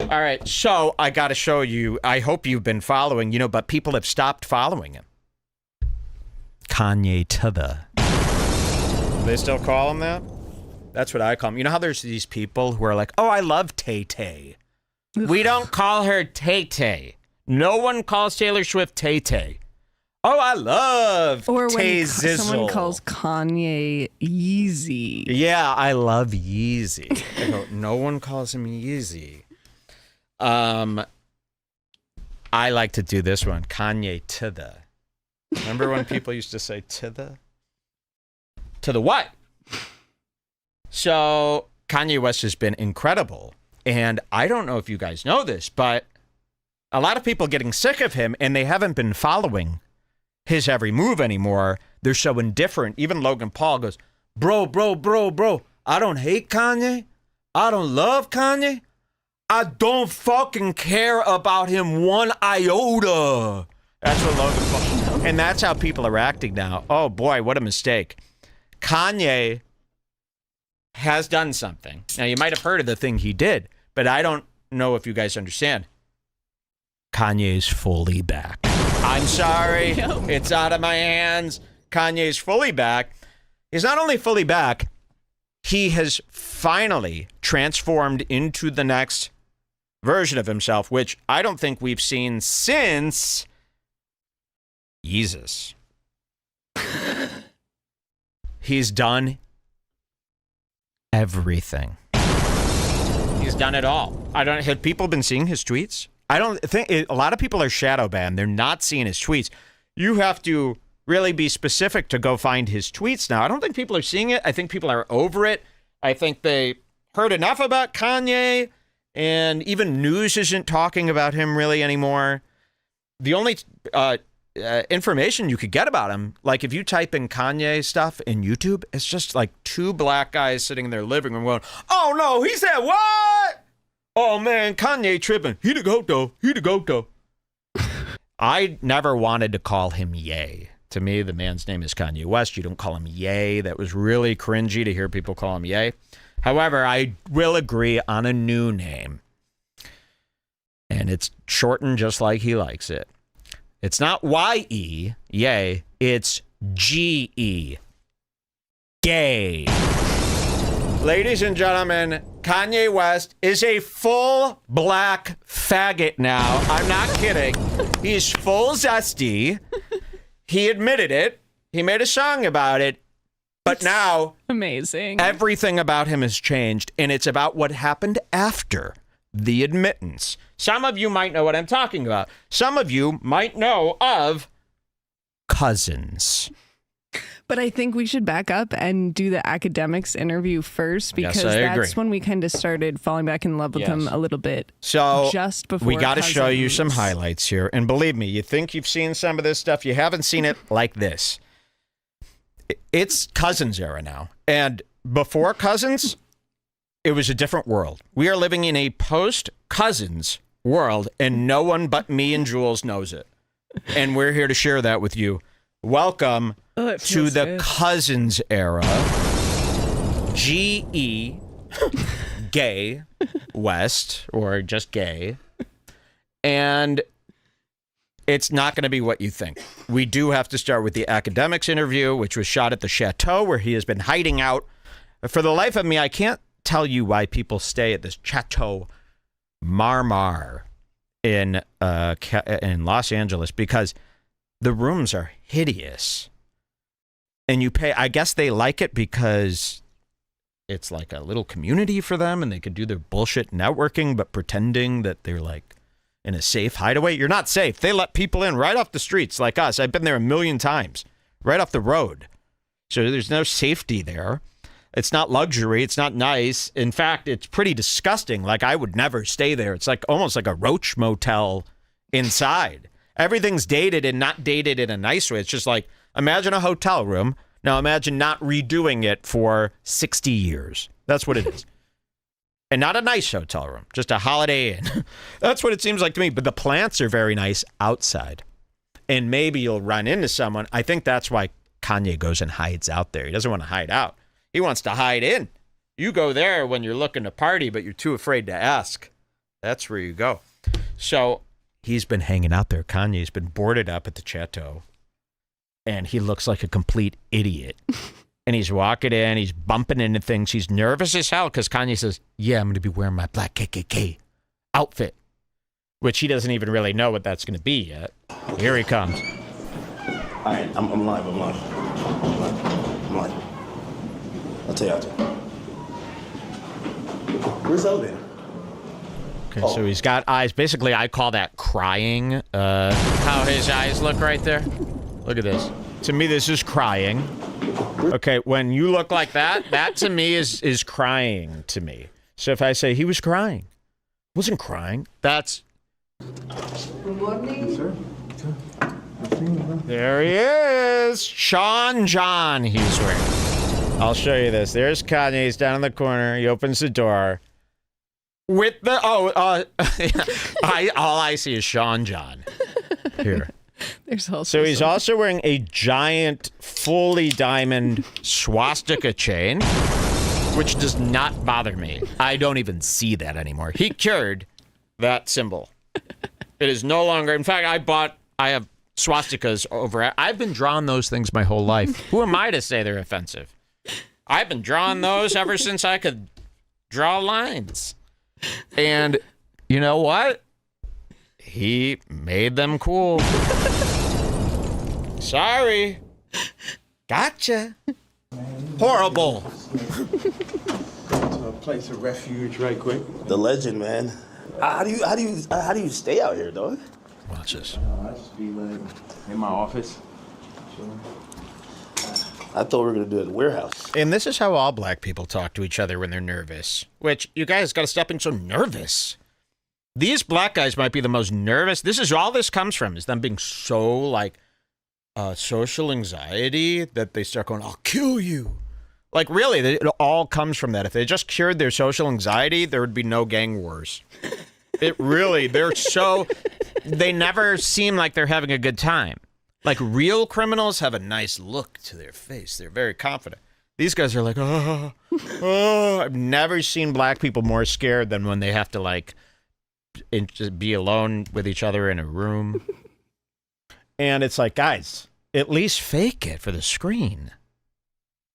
All right, so I got to show you. I hope you've been following, but people have stopped following him. Kanye to the. They still call him that? That's what I call him. You know how there's these people who are like, oh, I love Tay-Tay. We don't call her Tay-Tay. No one calls Taylor Swift Tay-Tay. Oh, I love or Tay when Zizzle. Someone calls Kanye Yeezy. Yeah, I love Yeezy. I go, no one calls him Yeezy. I like to do this one. Kanye to the. Remember when people used to say to the? To the what? So Kanye West has been incredible. And I don't know if you guys know this, but a lot of people getting sick of him and they haven't been following his every move anymore. They're so indifferent. Even Logan Paul goes, bro. I don't hate Kanye. I don't love Kanye. I don't fucking care about him one iota. That's what Logan Paul. And that's how people are acting now. Oh boy, what a mistake. Kanye has done something. Now you might have heard of the thing he did, but I don't know if you guys understand. Kanye's fully back. I'm sorry. It's out of my hands. Kanye's fully back. He's not only fully back, he has finally transformed into the next version of himself, which I don't think we've seen since Jesus. He's done everything. He's done it all. Have people been seeing his tweets? I don't think a lot of people are shadow banned. They're not seeing his tweets. You have to really be specific to go find his tweets now. I don't think people are seeing it. I think people are over it. I think they heard enough about Kanye, and even news isn't talking about him really anymore. The only information you could get about him, like if you type in Kanye stuff in YouTube, it's just like two black guys sitting in their living room going, oh no, he said what? Oh man, Kanye tripping. He the goat though. I never wanted to call him Ye. To me, the man's name is Kanye West. You don't call him Ye. That was really cringy to hear people call him Ye. However, I will agree on a new name. And it's shortened just like he likes it. It's not Y-E, Ye. It's G-E. Gay. Ladies and gentlemen, Kanye West is a full black faggot now. I'm not kidding. He's full zesty. He admitted it. He made a song about it. But now, amazing. Everything about him has changed, and it's about what happened after the admittance. Some of you might know what I'm talking about. Some of you might know of Cousins. But I think we should back up and do the academics interview first, because that's when we kind of started falling back in love with him a little bit. So just before we got to show you some highlights here. And believe me, you think you've seen some of this stuff. You haven't seen it like this. It's Cousins era now. And before Cousins, it was a different world. We are living in a post-Cousins world, and no one but me and Jules knows it. And we're here to share that with you. Welcome to the Cousins era. G-E, gay, West, or just gay. And it's not going to be what you think. We do have to start with the academics interview, which was shot at the Chateau, where he has been hiding out. For the life of me, I can't tell you why people stay at this Chateau Marmar in Los Angeles, because the rooms are hideous. And you pay, I guess they like it because it's like a little community for them and they can do their bullshit networking, but pretending that they're like in a safe hideaway. You're not safe. They let people in right off the streets like us. I've been there a million times, right off the road. So there's no safety there. It's not luxury. It's not nice. In fact, it's pretty disgusting. Like, I would never stay there. It's like almost like a roach motel inside. Everything's dated and not dated in a nice way. It's just like, imagine a hotel room. Now imagine not redoing it for 60 years. That's what it is. And not a nice hotel room, just a Holiday Inn. That's what it seems like to me. But the plants are very nice outside. And maybe you'll run into someone. I think that's why Kanye goes and hides out there. He doesn't want to hide out. He wants to hide in. You go there when you're looking to party, but you're too afraid to ask. That's where you go. So he's been hanging out there. Kanye's been boarded up at the Chateau, and he looks like a complete idiot. And he's walking in, he's bumping into things. He's nervous as hell because Kanye says, yeah, I'm going to be wearing my black KKK outfit, which he doesn't even really know what that's going to be yet. Here he comes. All right, I'm live. I'll tell you after. Where's Elvin? Okay, so he's got eyes. Basically, I call that crying. How his eyes look right there. Look at this. To me, this is crying. Okay, when you look like that, that to me is crying to me. So if I say he was crying, wasn't crying, that's... Good morning. Sir. There he is. Sean John he's wearing. I'll show you this. There's Kanye. He's down in the corner. He opens the door. With the... all I see is Sean John. Here. There's also so he's also wearing a giant, fully diamond swastika chain, which does not bother me. I don't even see that anymore. He cured that symbol. It is no longer... In fact, I have swastikas over... I've been drawing those things my whole life. Who am I to say they're offensive? I've been drawing those ever since I could draw lines. And you know what? He made them cool. Sorry. Gotcha. Horrible. To a place of refuge right quick. The legend, man. How do you stay out here, dog? Watch this. I just be like in my office. Chilling. I thought we were gonna do it at the warehouse. And this is how all black people talk to each other when they're nervous. Which, you guys gotta stop being so nervous. These black guys might be the most nervous. This is all this comes from, is them being so, like, social anxiety that they start going, I'll kill you. Like, really, it all comes from that. If they just cured their social anxiety, there would be no gang wars. It really, they never seem like they're having a good time. Like, real criminals have a nice look to their face. They're very confident. These guys are like, oh. I've never seen black people more scared than when they have to, like, just be alone with each other in a room. And it's like, guys, at least fake it for the screen.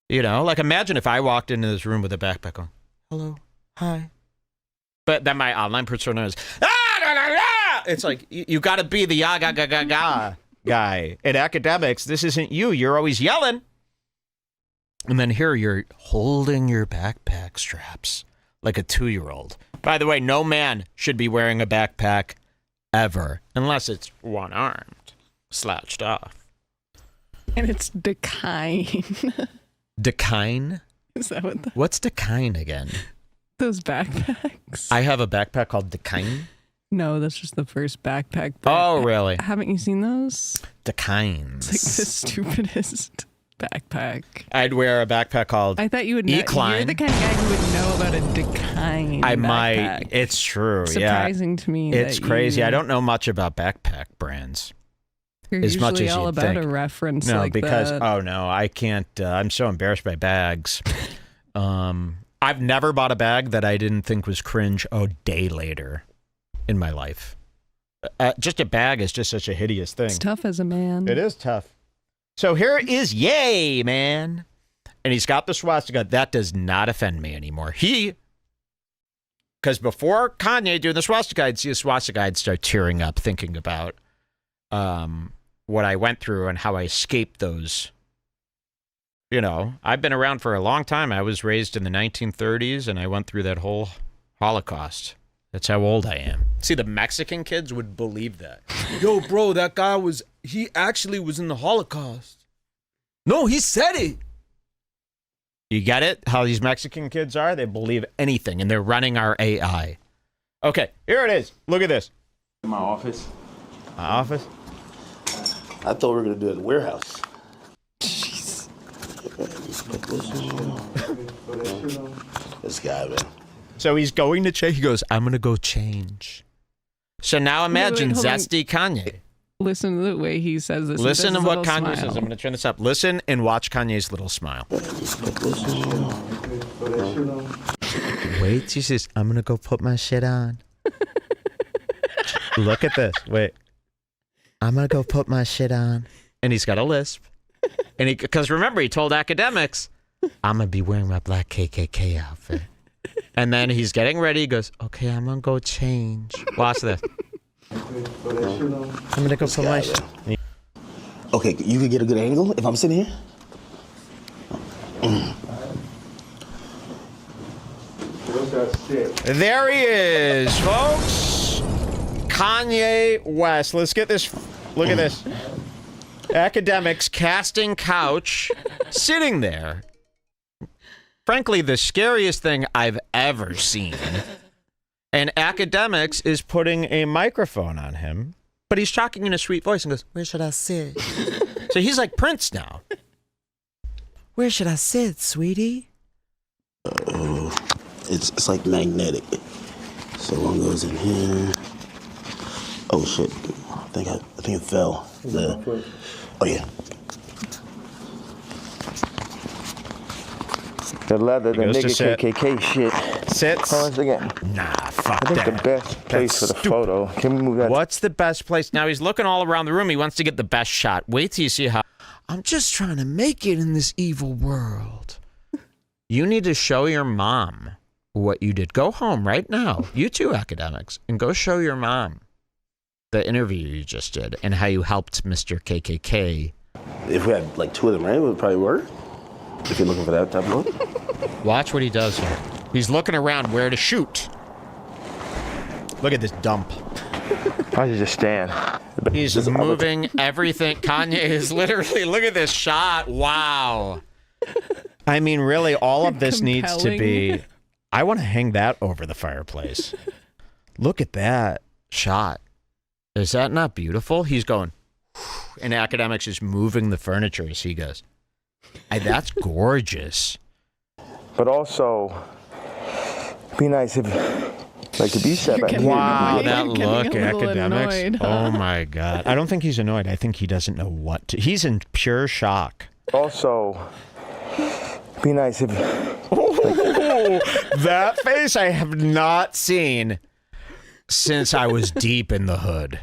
You know, like, imagine if I walked into this room with a backpack on. Hello, hi. But then my online persona is, it's like, you got to be the ga guy. In academics, this isn't you. You're always yelling. And then here you're holding your backpack straps like a 2-year-old. By the way, no man should be wearing a backpack ever, unless it's one-armed, slouched off. And it's Dakine. Dakine? Is that what What's Dakine again? Those backpacks. I have a backpack called Dakine. No, that's just the first backpack. Oh, really? Haven't you seen those? Dakines. It's like the stupidest backpack. I'd wear a backpack called I thought you would know. Ecline. You're the kind of guy who would know about a Dakine I backpack. might. It's true. Surprising to me. It's crazy. I don't know much about backpack brands. You're as much usually as all you'd about think. a reference No, like because that. oh no, I can't. I'm so embarrassed by bags. I've never bought a bag that I didn't think was cringe a day later in my life. Just a bag is just such a hideous thing. It's tough as a man. It is tough. So here is Yay, man. And he's got the swastika. That does not offend me anymore. Because before Kanye doing the swastika, I'd see a swastika, I'd start tearing up thinking about what I went through and how I escaped those. You know, I've been around for a long time. I was raised in the 1930s, and I went through that whole Holocaust. That's how old I am. See, the Mexican kids would believe that. Yo, bro, that guy he actually was in the Holocaust. No, he said it. You get it? How these Mexican kids are? They believe anything, and they're running our AI. Okay, here it is. Look at this. In my office. My office? I thought we were gonna do it at the warehouse. Jeez. This guy, man. So he's going to change. He goes, I'm going to go change. So now imagine Wait, hold on. zesty Kanye. Listen to the way he says this. Listen to His what little Kanye smile. says. I'm going to turn this up. Listen and watch Kanye's little smile. Wait, he says, I'm going to go put my shit on. Look at this. Wait. I'm going to go put my shit on. And he's got a lisp. And because remember, he told academics, I'm going to be wearing my black KKK outfit. And then he's getting ready. He goes, okay, I'm going to go change. Watch this. I'm going to go put my shit. Okay, you can get a good angle if I'm sitting here? There he is, folks. Kanye West. Let's get this. Look at this. Academics casting couch, sitting there. Frankly, the scariest thing I've ever seen. And academics is putting a microphone on him, but he's talking in a sweet voice and goes, where should I sit? So he's like Prince now. Where should I sit, sweetie? It's like magnetic. So one goes in here. Oh shit! I think it fell. Oh yeah. The leather, the goes to nigga sit. KKK shit. Sits. Once again, Nah, fuck I think that. the best place for the photo. Can we move that? What's the best place? Now he's looking all around the room. He wants to get the best shot. Wait till you see how. I'm just trying to make it in this evil world. You need to show your mom what you did. Go home right now, you two academics, and go show your mom the interview you just did and how you helped Mr. KKK. If we had like two of them, right, it would probably work. If you're looking for that type of look. Watch what he does here. He's looking around where to shoot. Look at this dump. Why don't you just stand? He's moving everything. Kanye is literally, look at this shot. Wow. I mean, really, all of this needs to be, I want to hang that over the fireplace. Look at that shot. Is that not beautiful? He's going, and academics is moving the furniture as he goes. That's gorgeous. But also, be nice if, like, to be set back. Wow, that look, academics. Annoyed, huh? Oh my God. I don't think he's annoyed. I think he doesn't know what to. He's in pure shock. Also, be nice if. Oh, that face I have not seen since I was deep in the hood.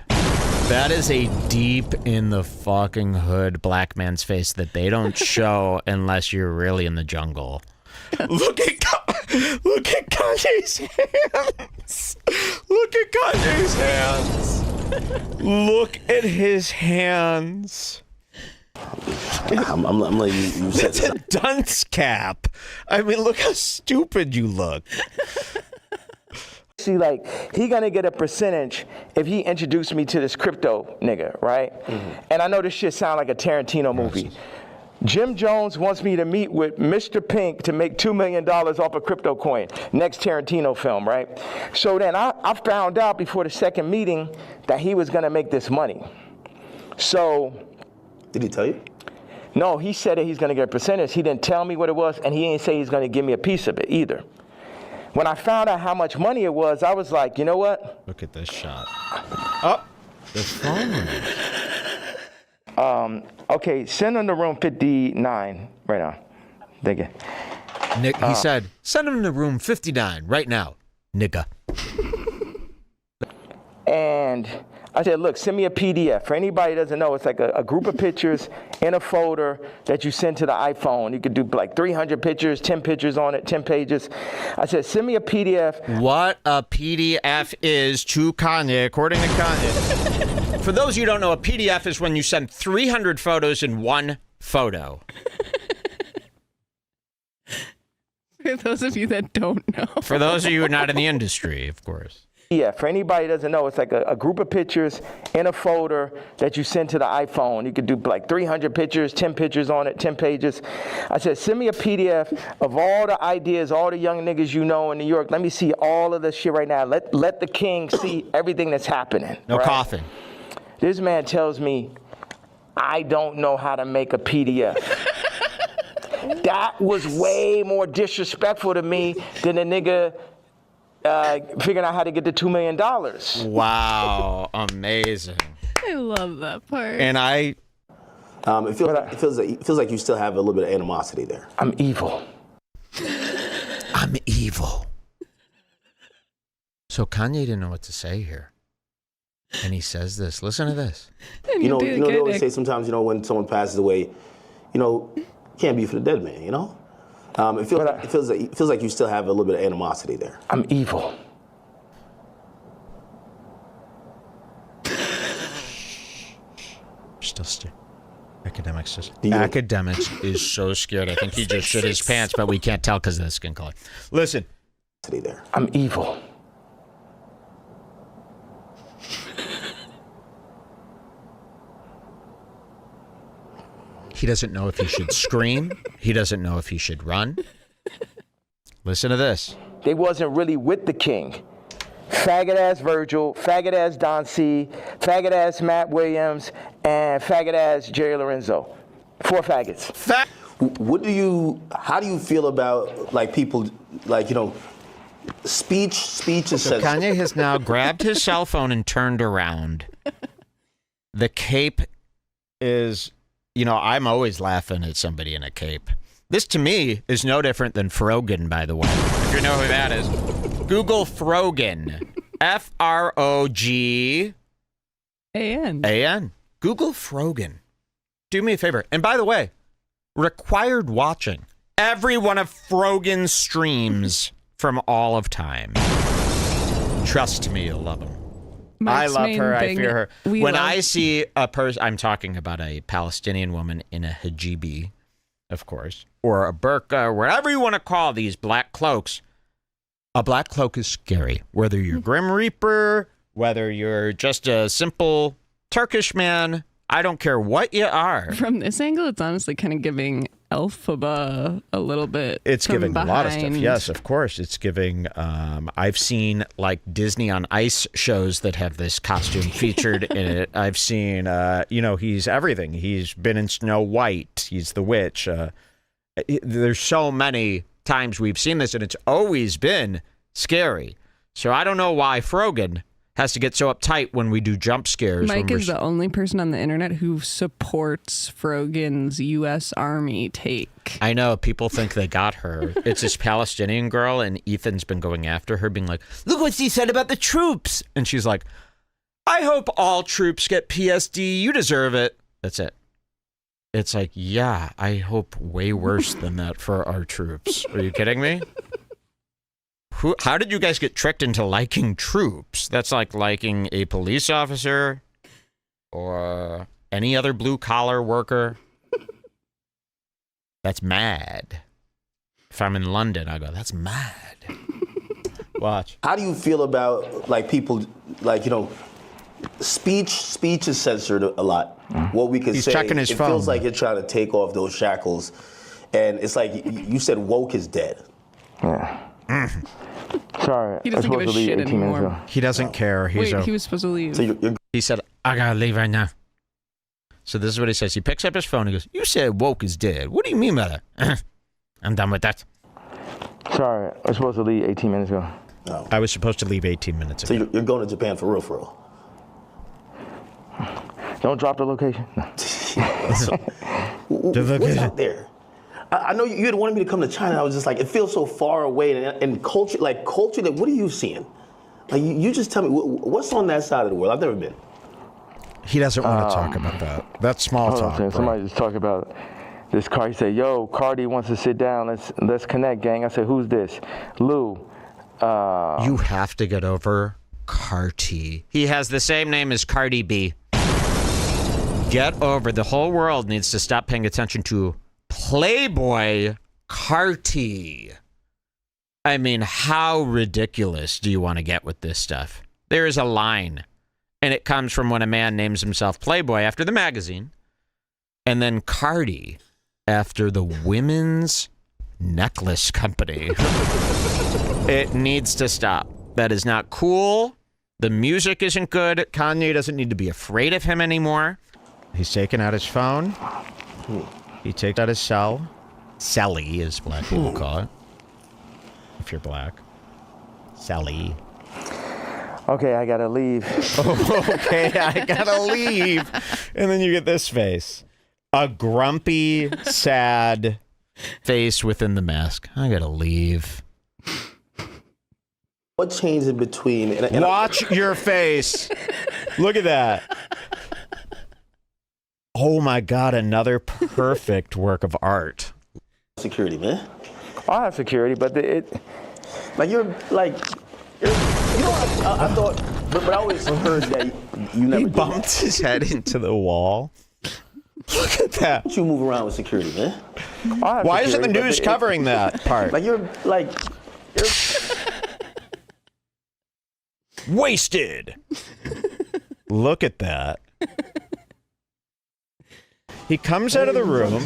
That is a deep in the fucking hood black man's face that they don't show unless you're really in the jungle. Look at Kanye's hands. Look at Kanye's hands. Look at his hands. I'm letting you set It's a dunce cap. I mean, look how stupid you look. See, like, he gonna get a percentage if he introduced me to this crypto nigga, right? Mm-hmm. And I know this shit sound like a Tarantino movie. Jim Jones wants me to meet with Mr. Pink to make $2 million off a crypto coin. Next Tarantino film, right? So then I found out before the second meeting that he was gonna make this money. So. Did he tell you? No, he said that he's gonna get a percentage. He didn't tell me what it was, and he didn't say he's gonna give me a piece of it either. When I found out how much money it was, I was like, you know what? Look at this shot. Oh, the phone. Okay, send him to room 59 right now. Thank you. Nick, he said, send him to room 59 right now, nigga. And I said, look, send me a PDF. For anybody that doesn't know, it's like a group of pictures in a folder that you send to the iPhone. You could do like 300 pictures, 10 pictures on it, 10 pages. I said, send me a PDF. What a PDF is to Kanye, according to Kanye. For those of you who don't know, a PDF is when you send 300 photos in one photo. For those of you that don't know. For those of you who are not in the industry, of course. Yeah, for anybody that doesn't know, it's like a group of pictures in a folder that you send to the iPhone. You could do like 300 pictures, 10 pictures on it, 10 pages. I said, send me a PDF of all the ideas, all the young niggas you know in New York. Let me see all of this shit right now. Let the king see everything that's happening. No right? coughing. This man tells me, I don't know how to make a PDF. That was way more disrespectful to me than the nigga figuring out how to get the $2 million. Wow, amazing. I love that part. And I... It feels like you still have a little bit of animosity there. I'm evil. I'm evil. So Kanye didn't know what to say here. And he says this. Listen to this. They always say sometimes, when someone passes away, can't be for the dead man, It feels like you still have a little bit of animosity there. I'm evil. Still Academics is so scared. I think he just shit his pants, but we can't tell because of the skin color. Listen. There. I'm evil. He doesn't know if he should scream. He doesn't know if he should run. Listen to this. They wasn't really with the king. Faggot ass Virgil, faggot ass Don C, faggot ass Matt Williams, and faggot ass Jerry Lorenzo. 4 faggots. How do you feel about people speech is so Kanye has now grabbed his cell phone and turned around. The cape is, I'm always laughing at somebody in a cape. This to me is no different than Frogan, by the way. If you know who that is. Google Frogan. Frogan. Google Frogan. Do me a favor. And by the way, required watching every one of Frogan's streams from all of time. Trust me, you'll love him. I love her. I fear her. When I see a person, I'm talking about a Palestinian woman in a hijabi, of course, or a burqa, whatever you want to call these black cloaks. A black cloak is scary. Whether you're Grim Reaper, whether you're just a simple Turkish man, I don't care what you are. From this angle, it's honestly kind of giving Elphaba a little bit. It's giving behind. A lot of stuff. Yes, of course. It's giving, I've seen Disney on Ice shows that have this costume featured in it. I've seen, he's everything. He's been in Snow White. He's the witch. There's so many times we've seen this, and it's always been scary. So I don't know why Frogan has to get so uptight when we do jump scares. Mike is the only person on the internet who supports Frogan's U.S. Army take. I know. People think they got her. It's this Palestinian girl, and Ethan's been going after her, being like, look what she said about the troops. And she's like, I hope all troops get PSD. You deserve it. That's it. It's like, yeah, I hope way worse than that for our troops. Are you kidding me? How did you guys get tricked into liking troops? That's like liking a police officer or any other blue-collar worker. That's mad. If I'm in London, I go, that's mad. Watch. How do you feel about people speech is censored a lot. What we could He's say, checking his it phone. feels like you're trying to take off those shackles, and it's like you said woke is dead. Yeah. Sorry. He doesn't give a shit anymore. He doesn't care. He was supposed to leave. So he said, I gotta leave right now. So this is what he says. He picks up his phone and goes, you said woke is dead. What do you mean by that? I'm done with that. Sorry, I was supposed to leave 18 minutes ago. No. I was supposed to leave 18 minutes ago. So you're going to Japan for real? Don't drop the location. What's out there? I know you had wanted me to come to China. I was just like, it feels so far away, and culture. What are you seeing? You just tell me what's on that side of the world. I've never been. He doesn't want to talk about that. That's small talk. Somebody just talked about this car. He said, "Yo, Cardi wants to sit down. Let's connect, gang." I said, "Who's this?" Lou. You have to get over Carti. He has the same name as Cardi B. Get over. The whole world needs to stop paying attention to Playboy Carti. I mean, how ridiculous do you want to get with this stuff? There is a line, and it comes from when a man names himself Playboy after the magazine, and then Cardi after the women's necklace company. It needs to stop. That is not cool. The music isn't good. Kanye doesn't need to be afraid of him anymore. He's taking out his phone. He takes out his cell. Celly, as black people call it. If you're black. Celly. Okay, I gotta leave. Okay, I gotta leave. And then you get this face. A grumpy, sad face within the mask. I gotta leave. What changed in between? Watch your face. Look at that. Oh my God, another perfect work of art. Security, man. I have security, but Like you're like, you know, I thought, but I always heard that you never He did bumped his head into the wall. Look at that. that. You move around with security, man. Why isn't the news covering that part? Like you're Wasted. Look at that. He comes out of the room.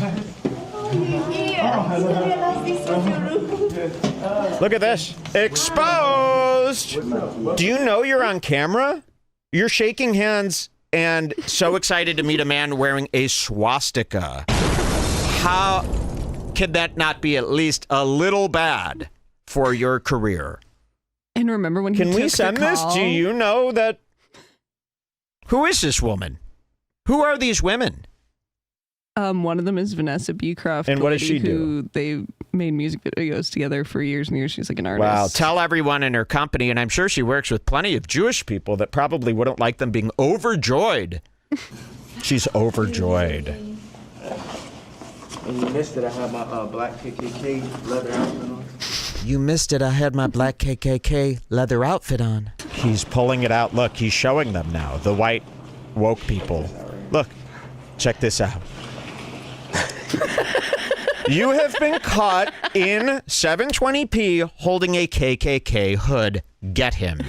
Look at this. Exposed. Do you know you're on camera? You're shaking hands and so excited to meet a man wearing a swastika. How could that not be at least a little bad for your career? And remember when he Can we took send the this? call? Do you know that? Who is this woman? Who are these women? One of them is Vanessa Beecroft. And what does lady she do? Who they made music videos together for years and years. She's like an artist. Wow. Tell everyone in her company, and I'm sure she works with plenty of Jewish people that probably wouldn't like them being overjoyed. She's overjoyed. And you missed it. I had my black KKK leather outfit on. You missed it. I had my black KKK leather outfit on. He's pulling it out. Look, he's showing them now. The white woke people. Look, check this out. You have been caught in 720p holding a KKK hood. Get him.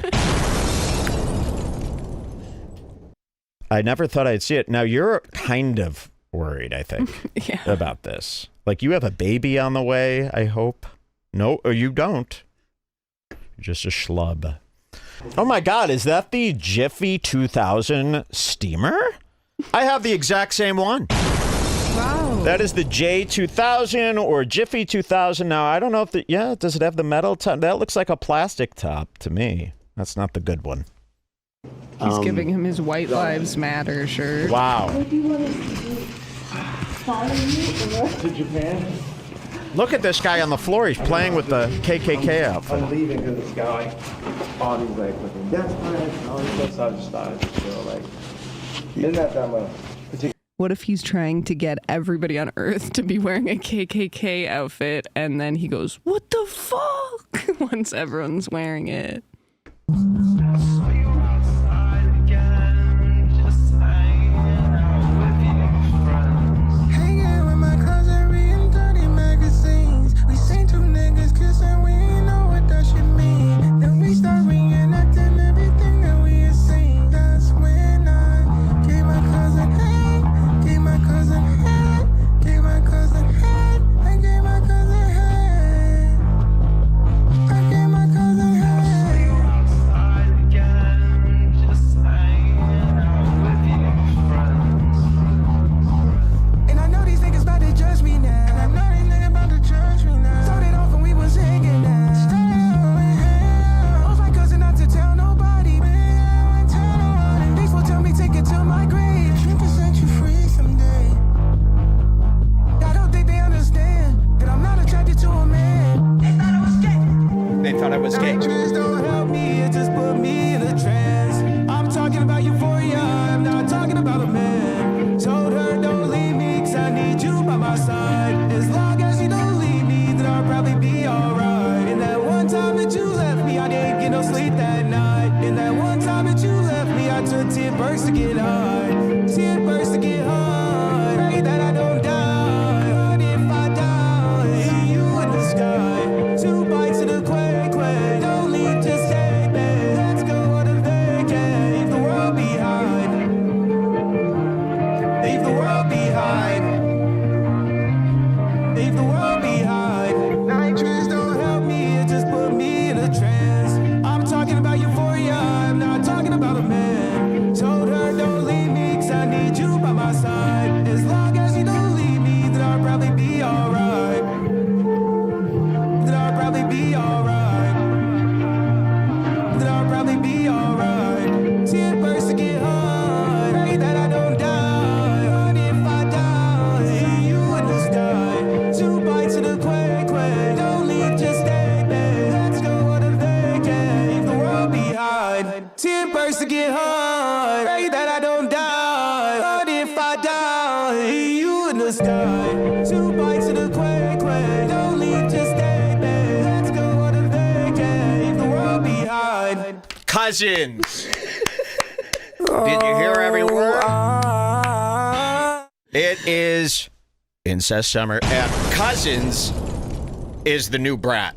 I never thought I'd see it. Now, you're kind of worried, I think, Yeah. about this. Like, you have a baby on the way, I hope. No, or you don't. You're just a schlub. Oh my God, is that the Jiffy 2000 steamer? I have the exact same one. Wow. That is the J2000 or Jiffy 2000. Now, I don't know if does it have the metal top? That looks like a plastic top to me. That's not the good one. He's giving him his White Lives Matter shirt. Wow. What do you want us to do? Follow you or? To Japan. Look at this guy on the floor. He's playing with the KKK outfit. I'm leaving because it's got like all these like fucking death threats and all this stuff. So I just started to feel like isn't that much particular. What if he's trying to get everybody on Earth to be wearing a KKK outfit, and then he goes, "What the fuck?" once everyone's wearing it. Told her don't leave it hard. Pray that I don't die. But if I die, you in the sky. 2 bites of the quake. Don't leave, just stay there. Let's go on a vacay. Leave the world behind. Cousins. Did you hear every word? It is incest summer, and Cousins is the new brat.